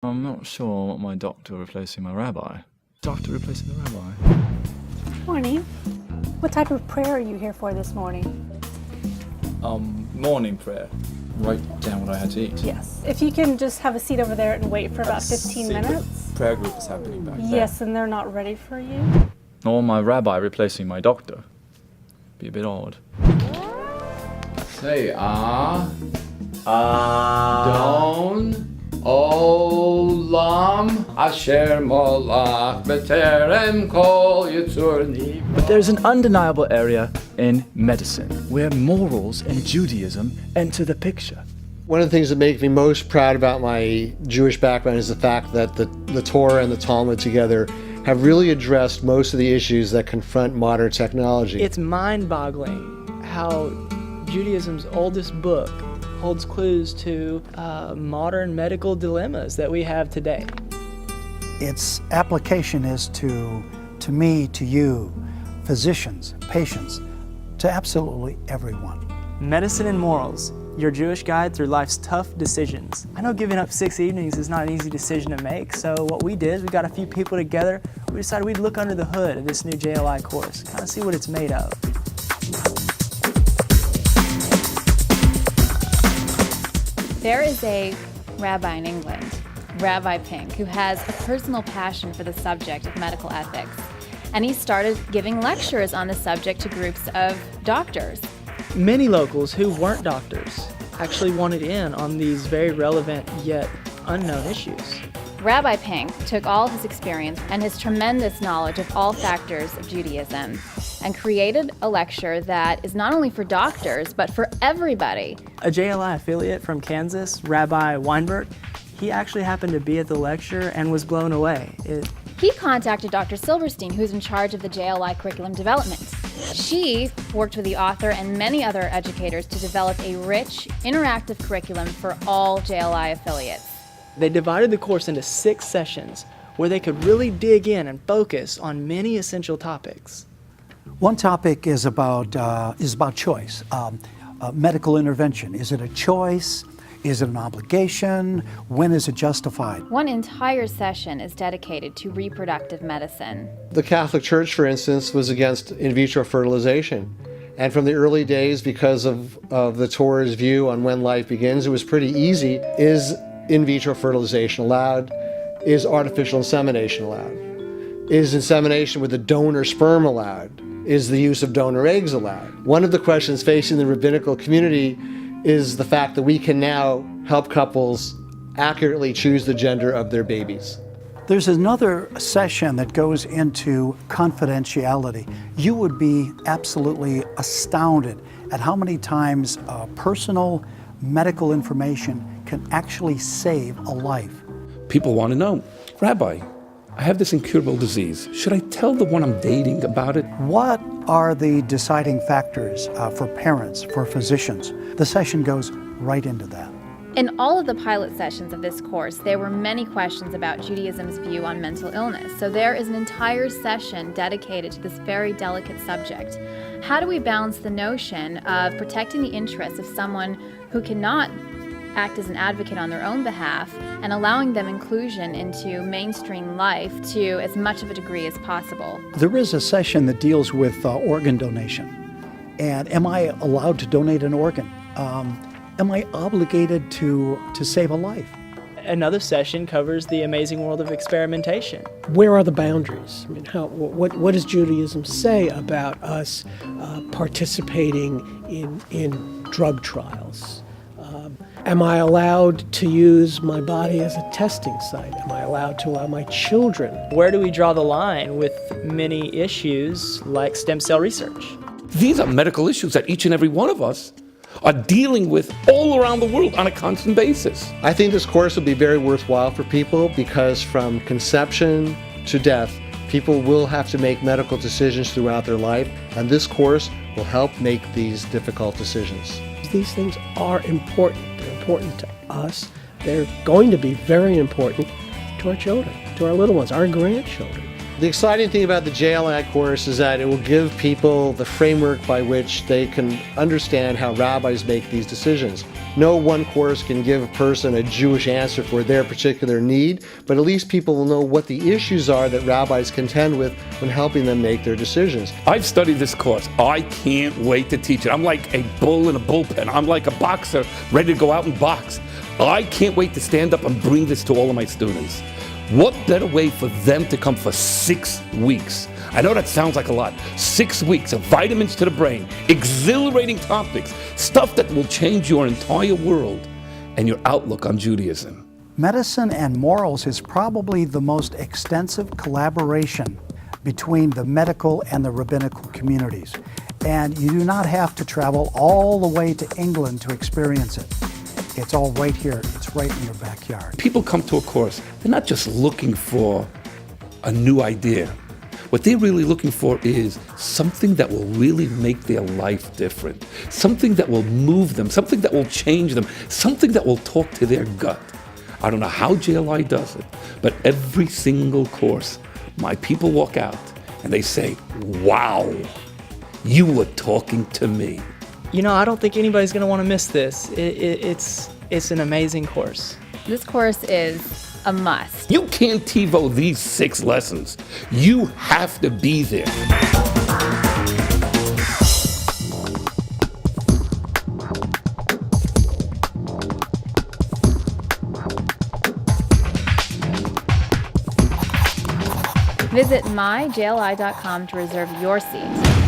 I'm not sure what my doctor replacing my rabbi. Doctor replacing the rabbi? Morning. What type of prayer are you here for this morning? Morning prayer. Write down what I had to eat. Yes. If you can just have a seat over there and wait for about 15 minutes. Prayer group is happening back there. Yes, and they're not ready for you. Or my rabbi replacing my doctor. Be a bit odd. Say Don Olam Asher Molach B'terem Kol Yitzur. But there's an undeniable area in medicine where morals and Judaism enter the picture. One of the things that make me most proud about my Jewish background is the fact that the Torah and the Talmud together have really addressed most of the issues that confront modern technology. It's mind-boggling how Judaism's oldest book holds clues to modern medical dilemmas that we have today. Its application is to me, to you, physicians, patients, to absolutely everyone. Medicine and Morals, your Jewish guide through life's tough decisions. I know giving up 6 evenings is not an easy decision to make, so what we did is we got a few people together, we decided we'd look under the hood of this new JLI course, kind of see what it's made of. There is a rabbi in England, Rabbi Pink, who has a personal passion for the subject of medical ethics. And he started giving lectures on the subject to groups of doctors. Many locals who weren't doctors actually wanted in on these very relevant yet unknown issues. Rabbi Pink took all of his experience and his tremendous knowledge of all factors of Judaism and created a lecture that is not only for doctors, but for everybody. A JLI affiliate from Kansas, Rabbi Weinberg, he actually happened to be at the lecture and was blown away. He contacted Dr. Silverstein, who's in charge of the JLI curriculum development. She worked with the author and many other educators to develop a rich, interactive curriculum for all JLI affiliates. They divided the course into 6 sessions where they could really dig in and focus on many essential topics. One topic is about choice, medical intervention. Is it a choice? Is it an obligation? When is it justified? One entire session is dedicated to reproductive medicine. The Catholic Church, for instance, was against in vitro fertilization. And from the early days, because of the Torah's view on when life begins, it was pretty easy. Is in vitro fertilization allowed? Is artificial insemination allowed? Is insemination with a donor sperm allowed? Is the use of donor eggs allowed? One of the questions facing the rabbinical community is the fact that we can now help couples accurately choose the gender of their babies. There's another session that goes into confidentiality. You would be absolutely astounded at how many times personal medical information can actually save a life. People want to know, Rabbi, I have this incurable disease. Should I tell the one I'm dating about it? What are the deciding factors for parents, for physicians? The session goes right into that. In all of the pilot sessions of this course, there were many questions about Judaism's view on mental illness. So there is an entire session dedicated to this very delicate subject. How do we balance the notion of protecting the interests of someone who cannot act as an advocate on their own behalf and allowing them inclusion into mainstream life to as much of a degree as possible? There is a session that deals with organ donation. And am I allowed to donate an organ? Am I obligated to save a life? Another session covers the amazing world of experimentation. Where are the boundaries? I mean, what does Judaism say about us participating in drug trials? Am I allowed to use my body as a testing site? Am I allowed to allow my children? Where do we draw the line with many issues like stem cell research? These are medical issues that each and every one of us are dealing with all around the world on a constant basis. I think this course will be very worthwhile for people because from conception to death, people will have to make medical decisions throughout their life, and this course will help make these difficult decisions. These things are important. They're important to us. They're going to be very important to our children, to our little ones, our grandchildren. The exciting thing about the JLI course is that it will give people the framework by which they can understand how rabbis make these decisions. No one course can give a person a Jewish answer for their particular need, but at least people will know what the issues are that rabbis contend with when helping them make their decisions. I've studied this course. I can't wait to teach it. I'm like a bull in a bullpen. I'm like a boxer ready to go out and box. I can't wait to stand up and bring this to all of my students. What better way for them to come for 6 weeks? I know that sounds like a lot. 6 weeks of vitamins to the brain, exhilarating topics, stuff that will change your entire world and your outlook on Judaism. Medicine and morals is probably the most extensive collaboration between the medical and the rabbinical communities. And you do not have to travel all the way to England to experience it. It's all right here. It's right in your backyard. People come to a course, they're not just looking for a new idea. What they're really looking for is something that will really make their life different, something that will move them, something that will change them, something that will talk to their gut. I don't know how JLI does it, but every single course, my people walk out and they say, wow, you were talking to me. You know, I don't think anybody's going to want to miss this. It's an amazing course. This course is a must. You can't TiVo these 6 lessons. You have to be there. Visit myjli.com to reserve your seat.